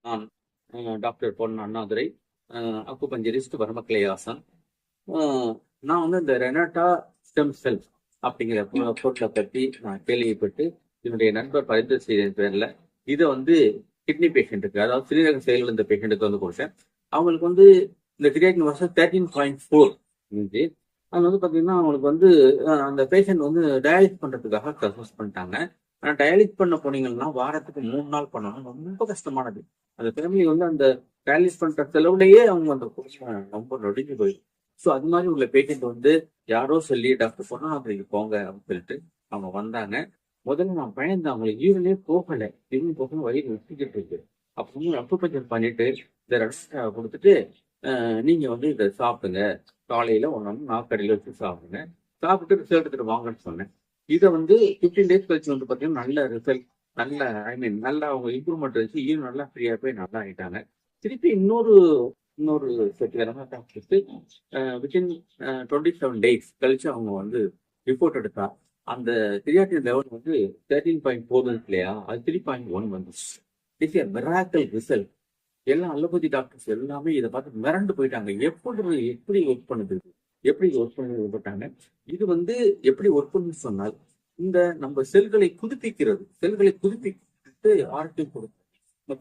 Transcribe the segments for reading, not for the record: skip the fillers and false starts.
நான் டாக்டர் பொன் அண்ணாதுரை, அக்குபஞ்சரிஸ்ட் பரமக்கலை ஆசான். நான் வந்து இந்த ரெனாட்டா ஸ்டெம் செல் அப்படிங்கிற பொருளை பற்றி நான் கேள்விப்பட்டு என்னுடைய நண்பர் பரிந்துரை செய்த பேரில் இதை வந்து கிட்னி பேஷண்ட்டுக்கு, அதாவது சிறுநீரக செயல்கள் இந்த பேஷண்ட்டுக்கு வந்து கொடுத்தேன். அவங்களுக்கு வந்து இந்த கிரியாட்டின் வருஷம் 13.4 இருந்துச்சு. அது வந்து பார்த்தீங்கன்னா அவங்களுக்கு வந்து அந்த பேஷண்ட் வந்து டயாலிசிஸ் பண்ணுறதுக்காக சஜஸ்ட் பண்ணிட்டாங்க. ஆனால் டயாலிசிஸ் பண்ண போனீங்கன்னா வாரத்துக்கு 3 நாள் பண்ணணும். ரொம்ப கஷ்டமானது. அந்த ஃபேமிலி வந்து அந்த டயாலிசிஸ் பண்ற செலவுலையே அவங்க அந்த குடும்பம் ரொம்ப நொடிஞ்சு போயிடும். ஸோ அது மாதிரி உள்ள பேஷண்ட் வந்து யாரோ சொல்லி டாக்டர் பொன்னாதுரைக்கு போங்க அப்படின்னு சொல்லிட்டு அவங்க வந்தாங்க. முதல்ல நான் பயந்தேன், அவங்களுக்கு யூரினே போகலை, யூரின் போக வயிறு விட்டுக்கிட்டு இருக்கு. அப்போ அக்குபஞ்சர் பண்ணிட்டு இந்த ரெஸ்ட் கொடுத்துட்டு நீங்க வந்து இதை சாப்பிடுங்க, காலையில ஒன்று நாக்கடியில் வச்சு சாப்பிடுங்க, சாப்பிட்டு ரிசல்ட் எடுத்துட்டு வாங்கன்னு சொன்னேன். இதை வந்து 15 days கழிச்சு வந்து பார்த்தீங்கன்னா நல்ல ரிசல்ட், நல்ல நல்லா அவங்க இம்ப்ரூவ்மெண்ட் இருந்துச்சு. ஈவன் நல்லா ஃப்ரீயா போய் நல்லா ஆயிட்டாங்க. திருப்பி இன்னொரு செட் கொடுத்து வித்தின் 27 days கழிச்சு அவங்க வந்து ரிப்போர்ட் எடுத்தா அந்த கிரியாட்டின் லெவல் வந்து 13.4 இல்லையா, அது 3.1 வந்துச்சு. It's a miracle result. எல்லா அலோபதி டாக்டர்ஸ் எல்லாமே இதை பார்த்து மிரண்டு போயிட்டாங்க. எப்படி ஒர்க் பண்ணுது, எப்படி ஒர்க் பண்ணி போட்டாங்க. இது வந்து எப்படி ஒர்க் பண்ணுன்னு சொன்னால், இந்த நம்ம செல்களை புதுப்பித்து ஆரோக்கியம் கொடுக்கும்.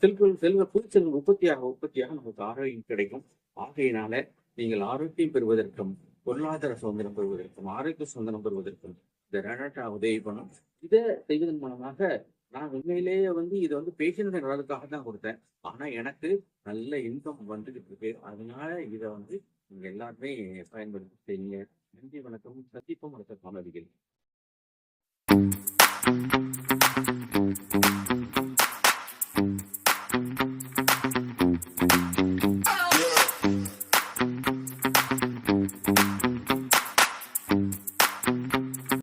செல்கள் புதுச்செல்கள் உற்பத்தியாக நமக்கு ஆரோக்கியம் கிடைக்கும். ஆகையினால நீங்கள் ஆரோக்கியம் பெறுவதற்கும், பொருளாதார சுதந்திரம் பெறுவதற்கும், ஆரோக்கிய சுதந்திரம் பெறுவதற்கும் இந்த ரெனாட்டா உதவி பண்ணும். இதை செய்வதன் மூலமாக நான் உண்மையிலேயே வந்து இதை வந்து பேஷண்ட் நலனுக்காக தான் கொடுத்தேன். ஆனா எனக்கு நல்ல இன்கம் வந்துகிட்டு இருக்கு. அதனால இதை வந்து நீங்க எல்லாருமே பயன்படுத்தி செய்யுங்க. நன்றி, வணக்கம். சந்திப்போம் அடுத்த காணொலிகள்.